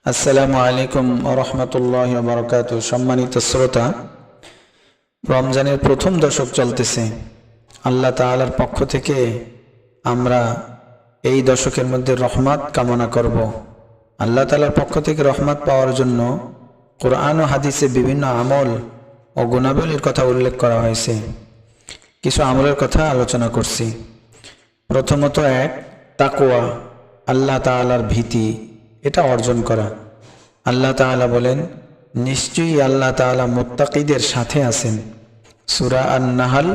আসসালামু আলাইকুম ওয়া রাহমাতুল্লাহি ওয়া বারাকাতুহু। সম্মানিত শ্রোতা, রমজানের প্রথম দশক চলতেছে। আল্লাহ তাআলার পক্ষ থেকে আমরা এই দশকের মধ্যে রহমত কামনা করব। আল্লাহ তাআলার পক্ষ থেকে রহমত পাওয়ার জন্য কোরআন ও হাদিসে বিভিন্ন আমল ও গুণাবলীর কথা উল্লেখ করা হয়েছে। কিছু আমলের কথা আলোচনা করছি। প্রথমত তাকওয়া, আল্লাহ তাআলার ভীতি, এটা অর্জন করা। আল্লাহ তাআলা বলেন, নিশ্চয়ই আল্লাহ তাআলা মুত্তাকিদের সাথে আছেন। সূরা আন-নাহল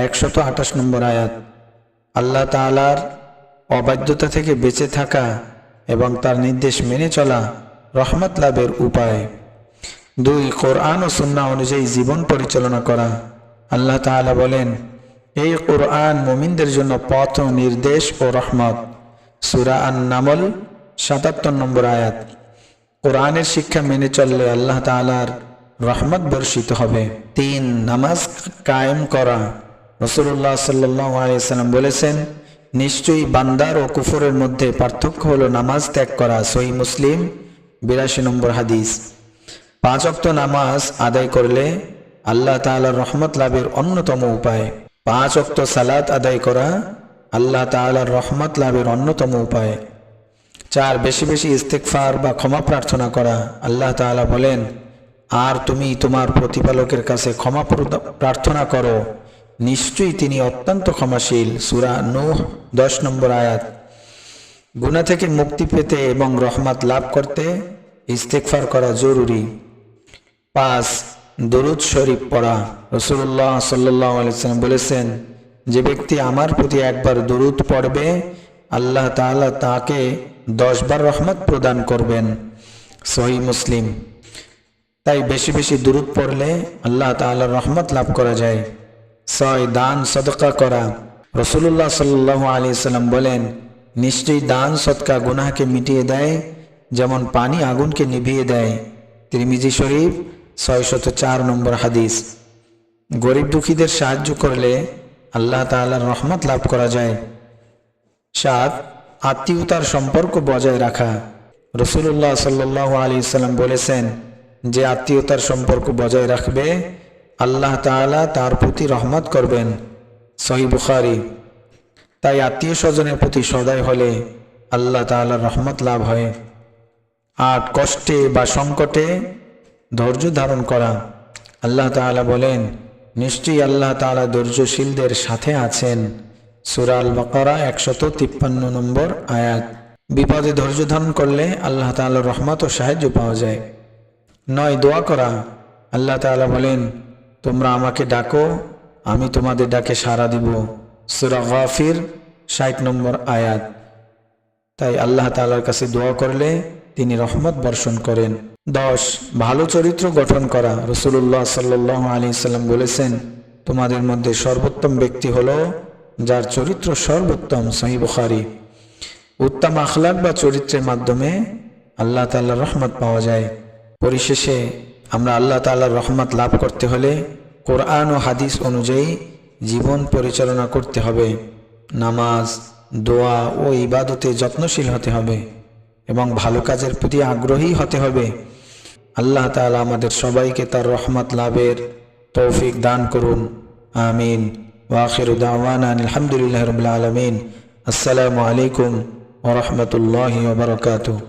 128 নম্বর আয়াত। আল্লাহ তাআলার অবাধ্যতা থেকে বেঁচে থাকা এবং তার নির্দেশ মেনে চলা রহমত লাভের উপায়। 2, কোরআন ও সুন্নাহ অনুযায়ী জীবন পরিচালনা করা। আল্লাহ তাআলা বলেন, এই কোরআন মুমিনদের জন্য পথ ও নির্দেশ ও রহমত। সূরা আন-নামল 77 নম্বর আয়াত। কোরআনের শিক্ষা মেনে চললে আল্লাহ তাআলার রহমত বর্ষিত হবে। 3, নামাজ কায়েম করা। রাসূলুল্লাহ সাল্লাল্লাহু আলাইহি ওয়াসাল্লাম বলেছেন, নিশ্চয়ই বান্দার ও কুফরের মধ্যে পার্থক্য হলো নামাজ ত্যাগ করা। সহিহ মুসলিম 82 নম্বর হাদিস। 5 ওয়াক্ত নামাজ আদায় করলে আল্লাহ তাআলার রহমত লাভের অন্যতম উপায়। 5 ওয়াক্ত সালাত আদায় করা আল্লাহ তাআলার রহমত লাভের অন্যতম উপায়। 4, বেশি বেশি ইস্তেগফার বা ক্ষমা প্রার্থনা করা। আল্লাহ তাআলা বলেন, আর তুমি তোমার প্রতিপালকের কাছে ক্ষমা প্রার্থনা করো, নিশ্চয়ই তিনি অত্যন্ত ক্ষমাশীল। সূরা নূহ 10 নম্বর আয়াত। গুনাহ থেকে মুক্তি পেতে এবং রহমত লাভ করতে ইস্তেগফার করা জরুরি। 5, দরুদ শরীফ পড়া। রাসূলুল্লাহ সাল্লাল্লাহু আলাইহি ওয়াসাল্লাম বলেছেন, যে ব্যক্তি আমার প্রতি একবার দরুদ পড়বে আল্লাহ তাআলা তাকে 10 বার রহমত প্রদান করবেন। সহিহ মুসলিম। তাই বেশি বেশি দরুদ পড়লে আল্লাহ তাআলার রহমত লাভ করা যায়। 6, দান সদকা করা। রাসূলুল্লাহ সাল্লাল্লাহু আলাইহি ওয়াসাল্লাম বলেন, নিশ্চয়ই দান সদকা গুনাহকে মিটিয়ে দেয়, যেমন পানি আগুনকে নিভিয়ে দেয়। তিরমিজি শরীফ 604 নম্বর হাদিস। গরিব দুঃখীদের সাহায্য করলে আল্লাহ তাআলার রহমত লাভ করা যায়। 7, আত্মীয়তার সম্পর্ক বজায় রাখা। রাসূলুল্লাহ সাল্লাল্লাহু আলাইহি ওয়াসাল্লাম বলেছেন, যে আত্মীয়তার সম্পর্ক বজায় রাখবে আল্লাহ তাআলা তার প্রতি রহমত করবেন। সহিহ বুখারী। তাই আত্মীয় স্বজনের প্রতি সদয় হলে আল্লাহ তাআলার রহমত লাভ হয়। 8, কষ্টে বা সংকটে ধৈর্য ধারণ করা। আল্লাহ তাআলা বলেন, নিশ্চয়ই আল্লাহ তাআলা ধৈর্যশীলদের সাথে আছেন। সূরা আল বাকারা 153 নম্বর আয়াত। বিপদে ধৈর্য ধারণ করলে আল্লাহ তাআলার রহমত ও সাহায্য পাওয়া যায়। 9, দোয়া করা। আল্লাহ তাআলা বলেন, তোমরা আমাকে ডাকো, আমি তোমাদের ডাকে সাড়া দিব। সূরা গাফির 60 নম্বর আয়াত। তাই আল্লাহ তাআলার কাছে দোয়া করলে তিনি রহমত বর্ষণ করেন। 10, ভালো চরিত্র গঠন করা। রাসূলুল্লাহ সাল্লাল্লাহু আলাইহি ওয়াসাল্লাম বলেছেন, তোমাদের মধ্যে সর্বোত্তম ব্যক্তি হলো যার চরিত্র সর্বোত্তম। সহিহ বুখারী। উত্তম আখলাক বা চরিত্রের মাধ্যমে আল্লাহ তাআলার রহমত পাওয়া যায়। পরিশেষে আমরা আল্লাহ তাআলার রহমত লাভ করতে হলে কোরআন ও হাদিস অনুযায়ী জীবন পরিচালনা করতে হবে। নামাজ, দোয়া ও ইবাদতে যত্নশীল হতে হবে এবং ভালো কাজের প্রতি আগ্রহী হতে হবে। আল্লাহ তাআলা আমাদের সবাইকে তার রহমত লাভের তৌফিক দান করুন। আমিন। ওয়া আখিরু দাওয়ানা আলহামদুলিল্লাহি রাব্বিল আলামিন। আসসালামু আলাইকুম ওয়া রাহমাতুল্লাহি ওয়া বারাকাতুহু।